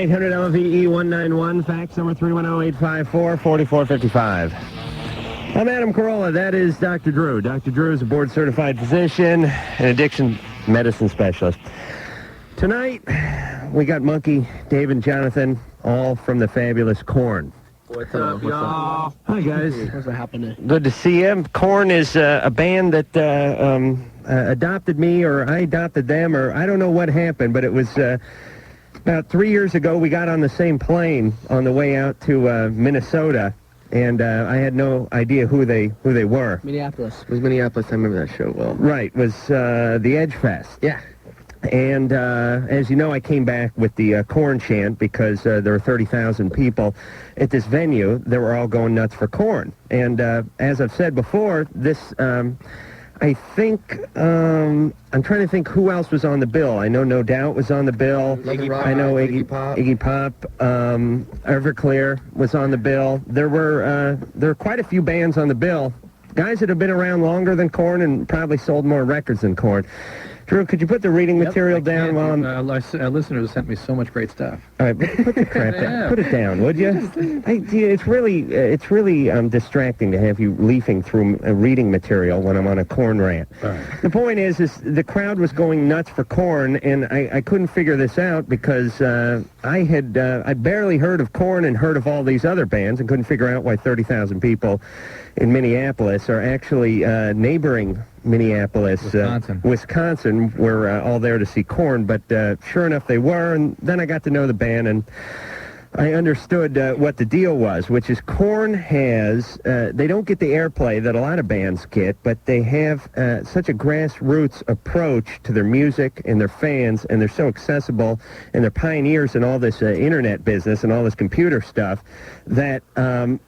800 LVE 191, fax number 310-854-4455. I'm Adam Carolla. That is Dr. Drew. Dr. Drew is a board-certified physician and addiction medicine specialist. Tonight, we got Monkey, Dave, and Jonathan, all from the fabulous Korn. What's up, y'all? Hi, guys. What's happening? Good to see you. Korn is a band that adopted me, or I adopted them, or I don't know what happened, but it was about 3 years ago. We got on the same plane on the way out to Minnesota, and I had no idea who they were. Minneapolis. It was Minneapolis. I remember that show well. Right. It was the Edge Fest. Yeah. And as you know, I came back with the Korn chant because there were 30,000 people at this venue that were all going nuts for Korn. And as I've said before, this, I think, I'm trying to think who else was on the bill. I know No Doubt was on the bill. I know Iggy Pop. Everclear was on the bill. There were quite a few bands on the bill. Guys that have been around longer than Korn and probably sold more records than Korn. Drew, could you put the reading material down while I'm... Our listeners sent me so much great stuff. All right, put the crap down. Put it down, would you? It's really distracting to have you leafing through reading material when I'm on a Korn rant. All right. The point is the crowd was going nuts for Korn, and I couldn't figure this out because I barely heard of Korn and heard of all these other bands and couldn't figure out why 30,000 people in Minneapolis are actually neighboring Minneapolis, Wisconsin, were all there to see Korn, but sure enough they were, and then I got to know the band, and I understood what the deal was, which is Korn has, they don't get the airplay that a lot of bands get, but they have such a grassroots approach to their music and their fans, and they're so accessible, and they're pioneers in all this internet business and all this computer stuff, that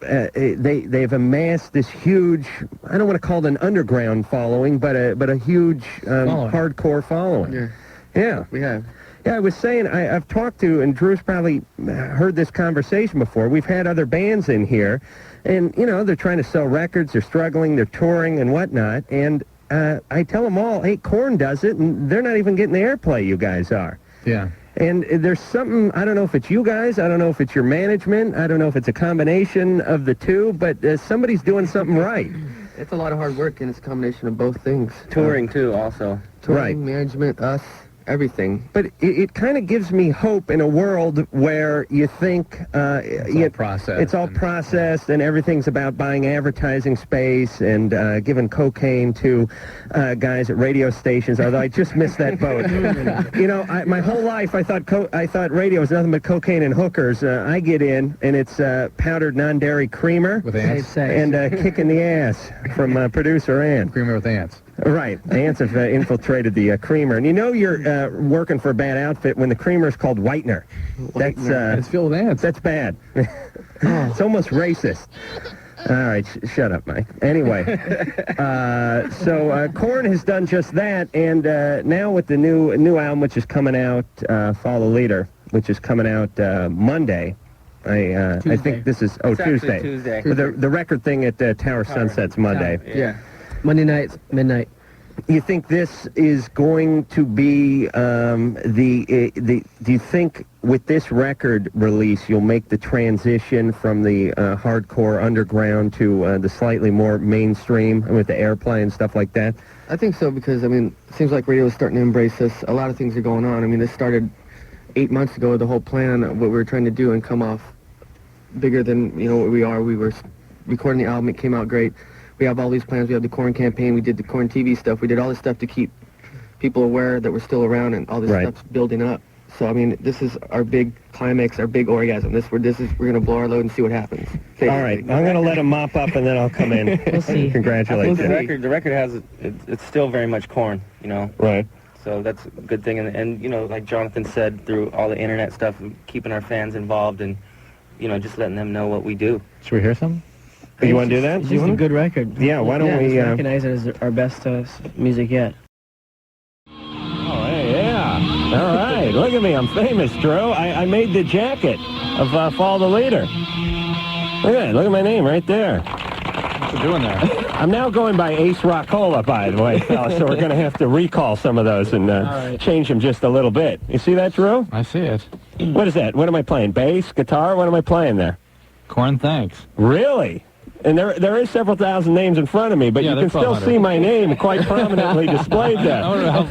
they've amassed this huge, I don't want to call it an underground following, but a huge hardcore following. Yeah. We have. Yeah, I was saying, I've talked to, and Drew's probably heard this conversation before, we've had other bands in here, and, you know, they're trying to sell records, they're struggling, they're touring and whatnot, and I tell them all, hey, Korn does it, and they're not even getting the airplay you guys are. Yeah. And there's something, I don't know if it's you guys, I don't know if it's your management, I don't know if it's a combination of the two, but somebody's doing something right. It's a lot of hard work, and it's a combination of both things. Touring, too, also. Touring, Right. management, us. Everything. But it kind of gives me hope in a world where you think it's all processed and everything's about buying advertising space and giving cocaine to guys at radio stations, although I just missed that boat. You know, my whole life I thought radio was nothing but cocaine and hookers. I get in and it's powdered non-dairy creamer with ants and kicking the ass from producer Ann. Creamer with ants. Right. Ants have infiltrated the creamer. And you know you're working for a bad outfit when the creamer is called whitener. It's filled with ants. That's bad. It's almost racist. All right, shut up, Mike. Anyway, so Korn has done just that, and now with the new album, which is coming out, Follow the Leader, which is coming out Monday. I think this is Tuesday. But the record thing at Tower Sunset's Monday. Yeah. Monday nights, midnight. You think this is going to be do you think with this record release you'll make the transition from the hardcore underground to the slightly more mainstream with the airplay and stuff like that? I think so because, I mean, it seems like radio is starting to embrace us. A lot of things are going on. I mean, this started 8 months ago, the whole plan, what we were trying to do and come off bigger than, you know, what we are. We were recording the album. It came out great. We have all these plans. We have the Korn campaign. We did the Korn TV stuff. We did all this stuff to keep people aware that we're still around, and all this stuff's building up. So, I mean, this is our big climax, our big orgasm. We're going to blow our load and see what happens. Basically. All right. I'm going to let him mop up, and then I'll come in. We'll see. Congratulations. The record has, it's still very much Korn, you know. Right. So that's a good thing. And, you know, like Jonathan said, through all the internet stuff, keeping our fans involved and, you know, just letting them know what we do. Should we hear some? You want to do that? It's just a good record. Yeah, why don't we... recognize it as our best music yet. Oh, hey, yeah. All right. Look at me. I'm famous, Drew. I made the jacket of Follow the Leader. Look at that. Look at my name right there. What's it doing there? I'm now going by Ace Rockola, by the way, fellas, so we're going to have to recall some of those and change them just a little bit. You see that, Drew? I see it. What is that? What am I playing? Bass? Guitar? What am I playing there? Korn, thanks. Really? And there is several thousand names in front of me, but you can still see my name quite prominently displayed there. I don't know how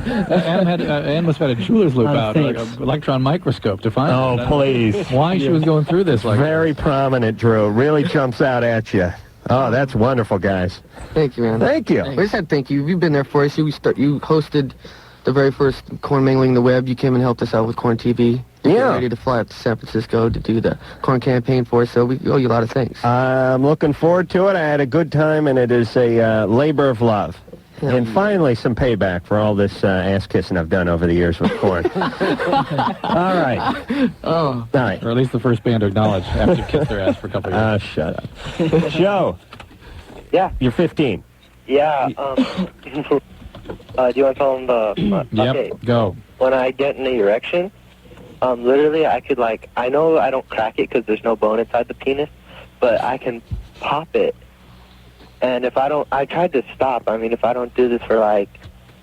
Ann must have had a jeweler's loop out, like an electron microscope to find it. Oh, please. Why she was going through this like Very prominent, Drew. Really jumps out at you. Oh, that's wonderful, guys. Thank you, man. Thank you. We just said thank you. You've been there for us. You hosted the very first Korn Mingling the Web. You came and helped us out with Korn TV. You're ready to fly up to San Francisco to do the Korn campaign for us, so we owe you a lot of things. I'm looking forward to it. I had a good time, and it is a labor of love. And finally, some payback for all this ass-kissing I've done over the years with Korn. All right. All right. Or at least the first band to acknowledge after you kissed their ass for a couple of years. Shut up. Joe. Yeah. You're 15. Yeah. Do you want to tell them the... Yep, okay. go. When I get an erection, literally I could, I know I don't crack it because there's no bone inside the penis, but I can pop it. And if I don't... I tried to stop. I mean, if I don't do this for,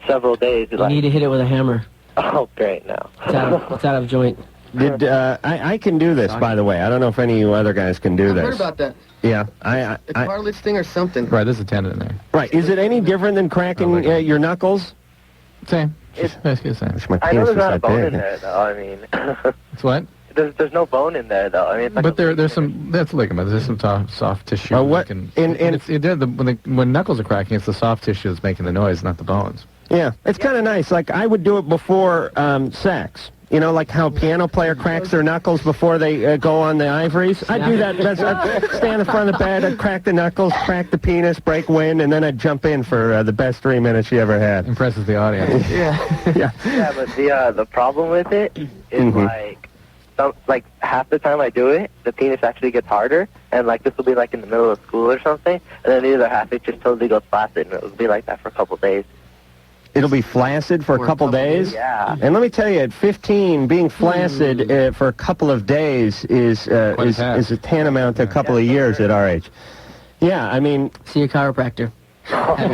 several days... You need to hit it with a hammer. Oh, great, now. It's out of joint. I can do this, by the way. I don't know if any of you other guys can do this. I've heard about that. Yeah. The cartilage thing or something. Right, there's a tendon in there. Right. Is it any different than cracking your knuckles? Same. Basically the same. I know there's not a bone in there, though. I mean... It's what? There's no bone in there, though. I mean, it's but there's some... That's ligament. There's some soft tissue. What? When knuckles are cracking, it's the soft tissue that's making the noise, not the bones. Yeah. It's kind of nice. I would do it before sex. You know, like how a piano player cracks their knuckles before they go on the ivories? I'd do that. I'd stand in front of the bed, I'd crack the knuckles, crack the penis, break wind, and then I'd jump in for the best 3 minutes you ever had. Impresses the audience. Yeah, but the problem with it is, half the time I do it, the penis actually gets harder, and, this will be, in the middle of school or something, and then the other half, it just totally goes flaccid, and it will be like that for a couple days. It'll be flaccid for a couple days? Yeah. And let me tell you, at 15, being flaccid for a couple of days is a tantamount to a couple of years at our age. Yeah, I mean... See a chiropractor. I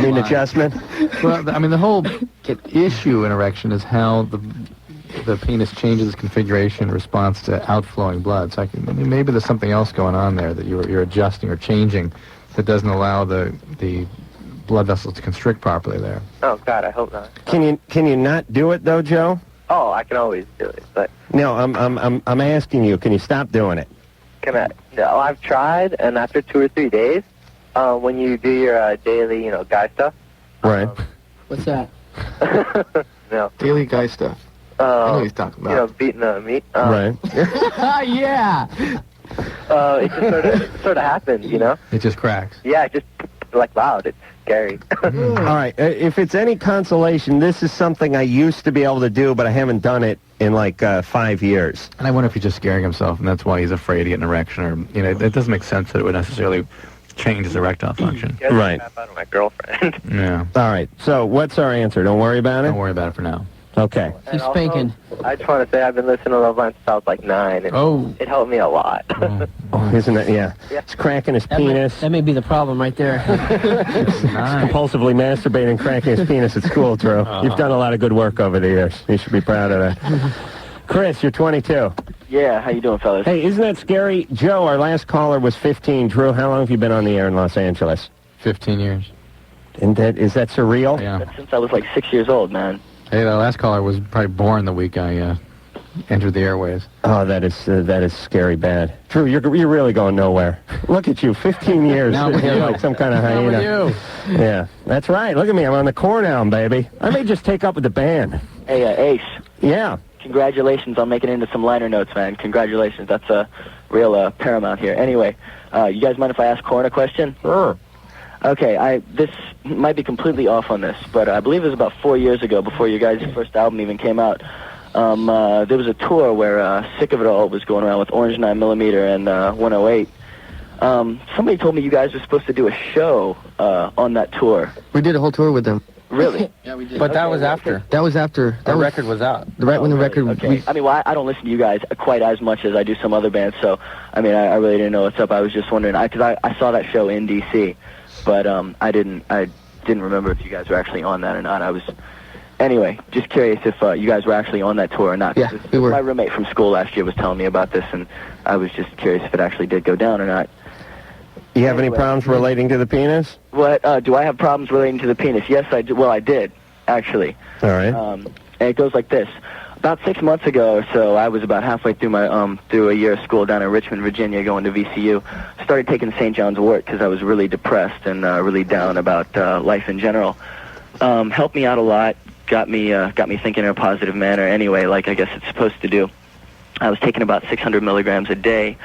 mean adjustment? Well, I mean, the whole issue in erection is how the penis changes configuration in response to outflowing blood. So maybe there's something else going on there that you're adjusting or changing that doesn't allow the blood vessels to constrict properly there. Oh, God, I hope not. Can you not do it, though, Joe? Oh, I can always do it, but... No, I'm asking you, can you stop doing it? Can I? No, I've tried, and after 2 or 3 days, when you do your daily, guy stuff... Right. What's that? No. Daily guy stuff. I know what he's talking about. Beating the meat. Right. Yeah! It just sort of happens, It just cracks. Yeah, it just... loud. It's scary. All right. If it's any consolation, this is something I used to be able to do, but I haven't done it in 5 years. And I wonder if he's just scaring himself, and that's why he's afraid to get an erection, or it doesn't make sense that it would necessarily change his erectile function. Right. Out of my girlfriend. Yeah. All right. So what's our answer? Don't worry about it. Don't worry about it for now. Okay. Keep spanking. I just want to say I've been listening to Loveline since I was 9. And it helped me a lot. Isn't it? Yeah. It's cracking his penis. That may be the problem right there. Compulsively masturbating and cracking his penis at school, Drew. You've done a lot of good work over the years. You should be proud of that. Chris, you're 22. Yeah, how you doing, fellas? Hey, isn't that scary? Joe, our last caller was 15. Drew, how long have you been on the air in Los Angeles? 15 years. And is that surreal? Yeah. Since I was 6 years old, man. Hey, the last caller was probably born the week I entered the airways. Oh, that is scary bad. Drew, you're really going nowhere. Look at you, 15 years. Now with you're you. like some kind of hyena. Now with you. Yeah, that's right. Look at me. I'm on the Korn album, baby. I may just take up with the band. Hey, Ace. Yeah. Congratulations on making it into some liner notes, man. Congratulations. That's a real paramount here. Anyway, you guys mind if I ask Korn a question? Sure. Okay, this might be completely off on this, but I believe it was about 4 years ago, before your guys' first album even came out. There was a tour where Sick of It All was going around with Orange 9mm and 108. Somebody told me you guys were supposed to do a show on that tour. We did a whole tour with them. Really? Yeah, we did. But that was after. That was after. The record was out. Right when the record. Okay. I mean, well, I don't listen to you guys quite as much as I do some other bands, so, I mean, I really didn't know what's up. I was just wondering, because I saw that show in D.C., but I didn't remember if you guys were actually on that or not. Anyway, just curious if you guys were actually on that tour or not. Yeah, we were. My roommate from school last year was telling me about this, and I was just curious if it actually did go down or not. You have any problems relating to the penis? What, do I have problems relating to the penis? Yes, I do. Well, I did, actually. All right. And it goes like this. About 6 months ago or so, I was about halfway through my through a year of school down in Richmond, Virginia, going to VCU. Started taking St. John's wort because I was really depressed and really down about life in general. Helped me out a lot. Got me thinking in a positive manner. Anyway, like I guess it's supposed to do. I was taking about 600 milligrams a day.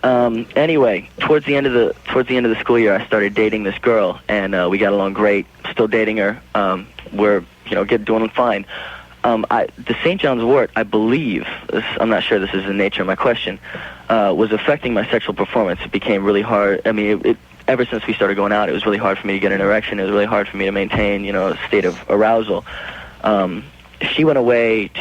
Anyway, towards the end of the school year, I started dating this girl, and we got along great. Still dating her. We're doing fine. The St. John's wort, I believe, I'm not sure this is the nature of my question, was affecting my sexual performance. It became really hard. I mean, ever since we started going out, it was really hard for me to get an erection. It was really hard for me to maintain, a state of arousal. She went away to